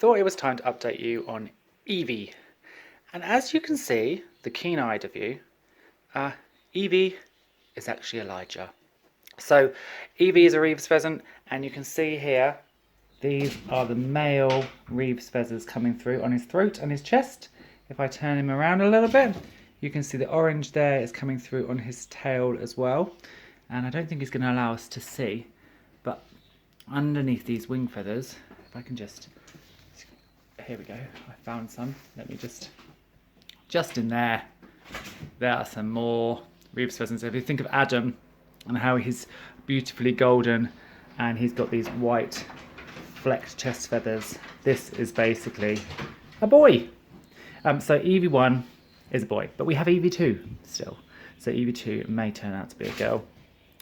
thought it was time to update you on Evie. And as you can see, the keen-eyed of you, Evie is actually Elijah. So Evie is a Reeves pheasant, and you can see here, these are the male Reeves pheasants coming through on his throat and his chest. If I turn him around a little bit, you can see the orange there is coming through on his tail as well. And I don't think he's going to allow us to see, but underneath these wing feathers, if I can just, here we go, I found some. Let me just in there are some more Reeves pheasants. So if you think of Adam and how he's beautifully golden and he's got these white flecked chest feathers, this is basically a boy. So Evie 1 is a boy, but we have Evie 2 still. So Evie 2 may turn out to be a girl,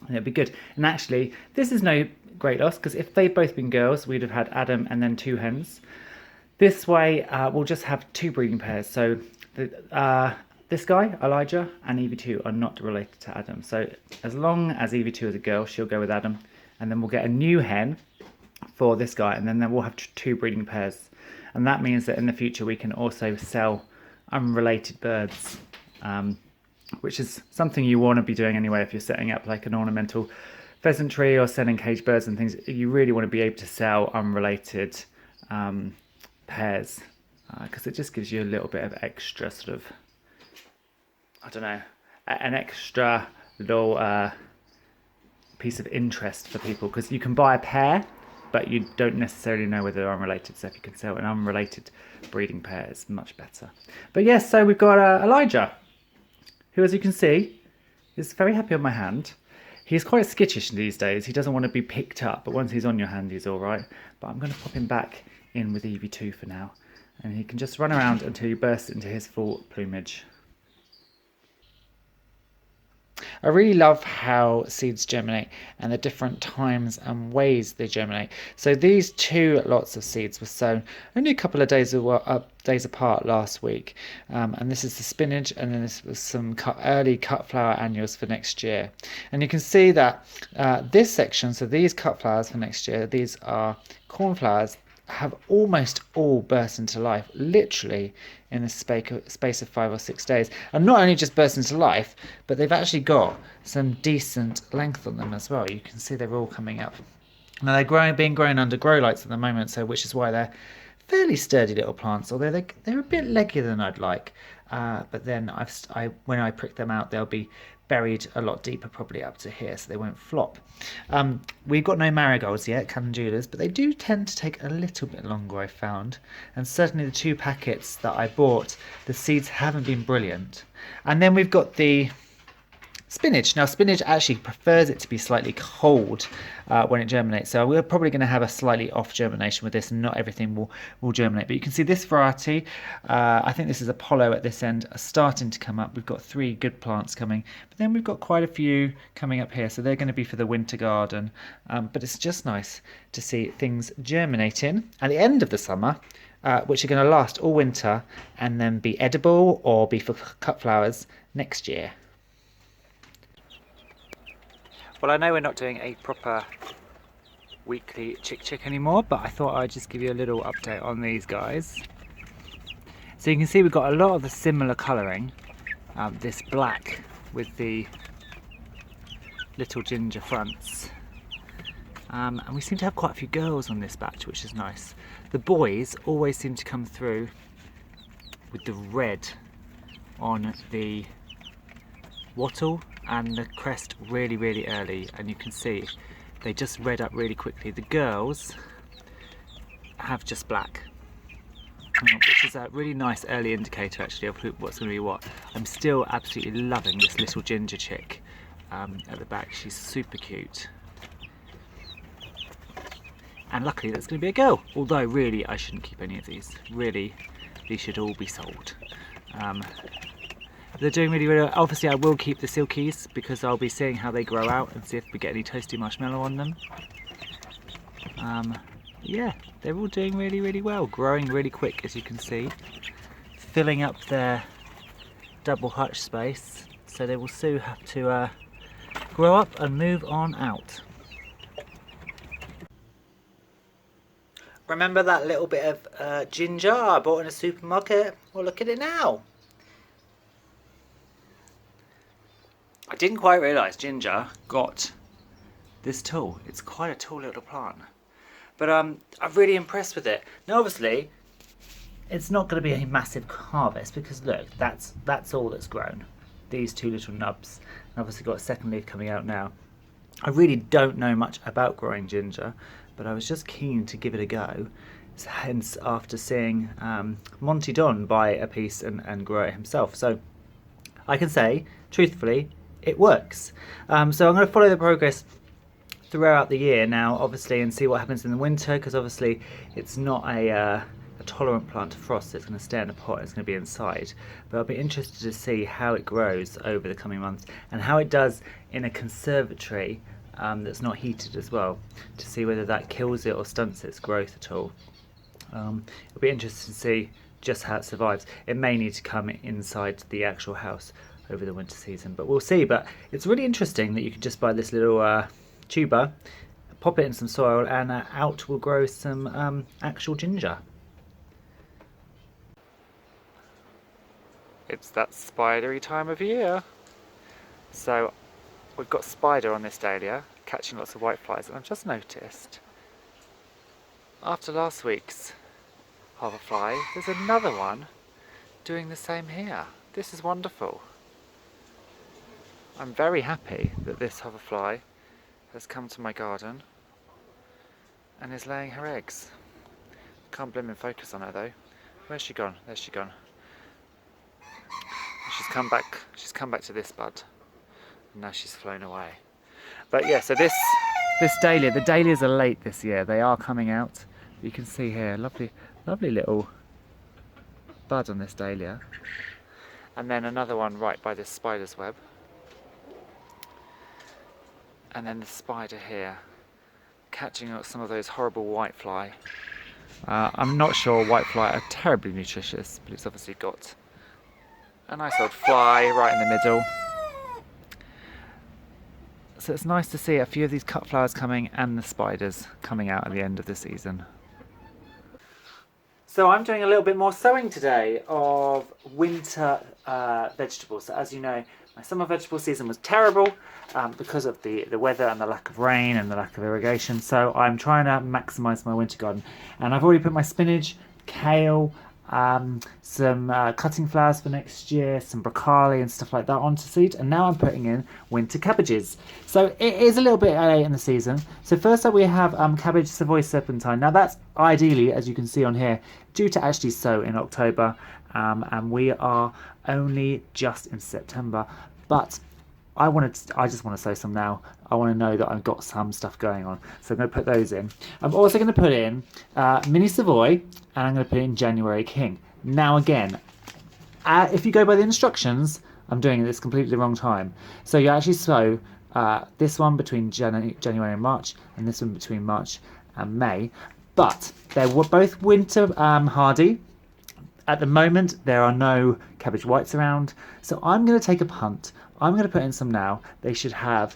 and it'll be good. And actually, this is no great loss, because if they'd both been girls, we'd have had Adam and then 2 hens. This way, we'll just have 2 breeding pairs. So this guy, Elijah, and Evie 2 are not related to Adam. So as long as Evie 2 is a girl, she'll go with Adam, and then we'll get a new hen for this guy, and then we'll have 2 breeding pairs. And that means that in the future we can also sell unrelated birds, which is something you want to be doing anyway if you're setting up like an ornamental pheasantry or selling cage birds and things. You really want to be able to sell unrelated pairs, because it just gives you a little bit of extra sort of, I don't know, an extra little piece of interest for people, because you can buy a pair but you don't necessarily know whether they're unrelated. So if you can sell an unrelated breeding pair, it's much better. But yes, so we've got Elijah, who, as you can see, is very happy on my hand. He's quite skittish these days. He doesn't want to be picked up, but once he's on your hand, he's all right. But I'm going to pop him back in with Evie 2 for now, and he can just run around until he bursts into his full plumage. I really love how seeds germinate and the different times and ways they germinate. So these 2 lots of seeds were sown only a couple of days apart last week, and this is the spinach, and then this was some early cut flower annuals for next year. And you can see that this section, so these cut flowers for next year, these are cornflowers, have almost all burst into life, literally in the space of 5 or 6 days. And not only just burst into life, but they've actually got some decent length on them as well. You can see they're all coming up. Now they're being grown under grow lights at the moment, so which is why they're fairly sturdy little plants, although they're a bit leggier than I'd like. But then when I prick them out, they'll be buried a lot deeper, probably up to here, so they won't flop. We've got no marigolds yet, calendulas, but they do tend to take a little bit longer, I found. And certainly the 2 packets that I bought, the seeds haven't been brilliant. And then we've got the spinach. Now spinach actually prefers it to be slightly cold when it germinates, so we're probably going to have a slightly off germination with this, and not everything will germinate. But you can see this variety, I think this is Apollo at this end, are starting to come up. We've got 3 good plants coming, but then we've got quite a few coming up here, so they're going to be for the winter garden. But it's just nice to see things germinating at the end of the summer, which are going to last all winter and then be edible or be for cut flowers next year. Well, I know we're not doing a proper weekly chick anymore, but I thought I'd just give you a little update on these guys. So you can see we've got a lot of the similar colouring, this black with the little ginger fronts. And we seem to have quite a few girls on this batch, which is nice. The boys always seem to come through with the red on the wattle and the crest really early, and you can see they just red up really quickly. The girls have just black, which is a really nice early indicator actually of what's going to be what. I'm still absolutely loving this little ginger chick at the back. She's super cute, and luckily that's going to be a girl, although really I shouldn't keep any of these. Really, these should all be sold. They're doing really well. Obviously I will keep the silkies, because I'll be seeing how they grow out and see if we get any toasty marshmallow on them. Yeah, they're all doing really well, growing really quick, as you can see, filling up their double hutch space, so they will soon have to grow up and move on out. Remember that little bit of ginger I bought in a supermarket? Well, look at it now. I didn't quite realise ginger got this tall. It's quite a tall little plant. But I'm really impressed with it. Now obviously, it's not going to be a massive harvest because look, that's all that's grown. These two little nubs. And obviously got a second leaf coming out now. I really don't know much about growing ginger, but I was just keen to give it a go. Hence after seeing Monty Don buy a piece and grow it himself. So I can say, truthfully, it works. So I'm going to follow the progress throughout the year now, obviously, and see what happens in the winter, because obviously it's not a tolerant plant to frost. It's going to stay in the pot, it's going to be inside. But I'll be interested to see how it grows over the coming months and how it does in a conservatory that's not heated as well, to see whether that kills it or stunts its growth at all. It'll be interesting to see just how it survives. It may need to come inside the actual house over the winter season, but we'll see. But it's really interesting that you can just buy this little tuber, pop it in some soil, and out will grow some actual ginger. It's that spidery time of year. So we've got spider on this dahlia, catching lots of whiteflies, and I've just noticed after last week's hoverfly, there's another one doing the same here. This is wonderful. I'm very happy that this hoverfly has come to my garden and is laying her eggs. Can't blimmin' focus on her though. Where's she gone? There's she gone. She's come back to this bud. And now she's flown away. But yeah, so this dahlia, the dahlias are late this year. They are coming out. You can see here, lovely little bud on this dahlia. And then another one right by this spider's web. And then the spider here, catching up some of those horrible whitefly. I'm not sure whitefly are terribly nutritious, but it's obviously got a nice old fly right in the middle. So it's nice to see a few of these cut flowers coming and the spiders coming out at the end of the season. So I'm doing a little bit more sowing today of winter vegetables. So as you know, my summer vegetable season was terrible because of the weather and the lack of rain and the lack of irrigation. So I'm trying to maximise my winter garden. And I've already put my spinach, kale, some cutting flowers for next year, some broccoli and stuff like that onto seed, and now I'm putting in winter cabbages. So it is a little bit late in the season. So first up we have cabbage Savoy Serpentine. Now that's ideally, as you can see on here, due to actually sow in October, and we are only just in September, but I just want to sow some now. I want to know that I've got some stuff going on. So I'm going to put those in. I'm also going to put in Mini Savoy, and I'm going to put in January King. Now again, if you go by the instructions, I'm doing it this completely the wrong time. So you actually sow this one between January and March, and this one between March and May. But they're both winter hardy. At the moment, there are no cabbage whites around, so I'm going to take a punt. I'm going to put in some now. They should have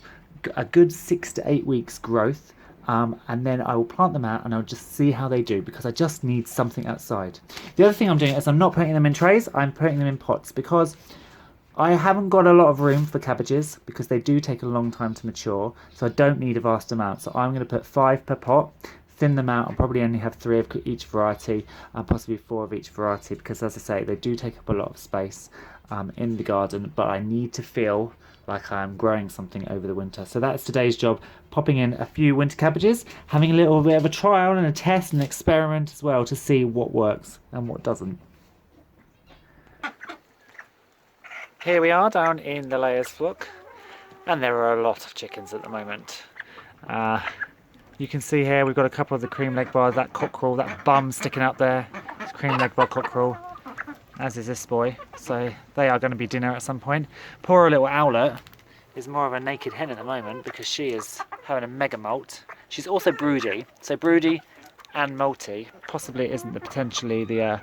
a good 6 to 8 weeks growth, and then I will plant them out and I'll just see how they do, because I just need something outside. The other thing I'm doing is I'm not putting them in trays, I'm putting them in pots, because I haven't got a lot of room for cabbages because they do take a long time to mature, so I don't need a vast amount. So I'm going to put 5 per pot, thin them out, and probably only have 3 of each variety, and possibly 4 of each variety, because as I say, they do take up a lot of space in the garden, but I need to feel like I'm growing something over the winter. So that's today's job, popping in a few winter cabbages, having a little bit of a trial and a test and experiment as well to see what works and what doesn't. Here we are down in the layers flock, and there are a lot of chickens at the moment. You can see here we've got a couple of the cream leg bars, that cockerel, that bum sticking out there. It's cream leg bar cockerel, as is this boy. So they are going to be dinner at some point. Poor little owlet is more of a naked hen at the moment because she is having a mega molt. She's also broody, so broody and molty possibly isn't potentially the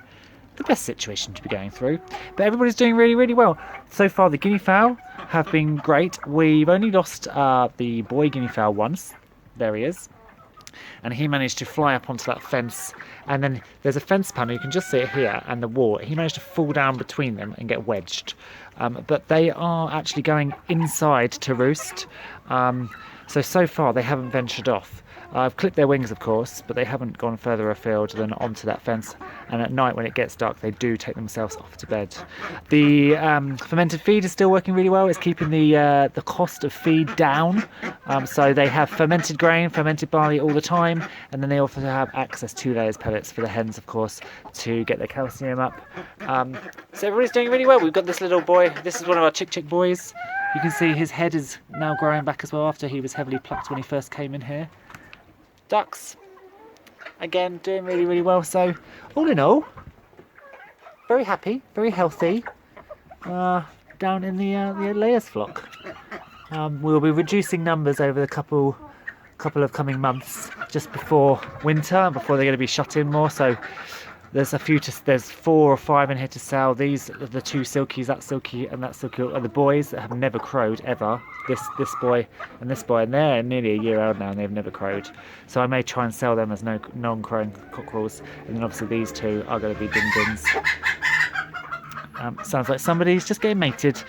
best situation to be going through, but everybody's doing really, really well. So far the guinea fowl have been great. We've only lost the boy guinea fowl once. There he is. and he managed to fly up onto that fence, and then there's a fence panel, you can just see it here, and the wall. He managed to fall down between them and get wedged. But they are actually going inside to roost. So far they haven't ventured off. I've clipped their wings, of course, but they haven't gone further afield than onto that fence. And at night, when it gets dark, they do take themselves off to bed. The fermented feed is still working really well. It's keeping the cost of feed down. So they have fermented grain, fermented barley all the time, and then they also have access to layers pellets for the hens, of course, to get their calcium up. So everybody's doing really well. We've got this little boy. This is one of our chick boys. You can see his head is now growing back as well after he was heavily plucked when he first came in here. Ducks, again, doing really well. So all in all, very happy, very healthy down in the layers flock. We'll be reducing numbers over the couple of coming months, just before winter, before they're going to be shut in more. So there's there's 4 or 5 in here to sell. These are the 2 silkies, that silkie and that silkie, are the boys that have never crowed ever. This boy, and they're nearly a year old now and they've never crowed. So I may try and sell them as non-crowing cockerels, and then obviously these 2 are going to be din-dins. Sounds like somebody's just getting mated.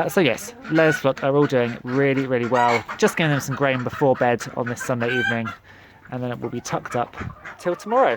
So yes, layers flock are all doing really well. Just giving them some grain before bed on this Sunday evening, and then it will be tucked up till tomorrow.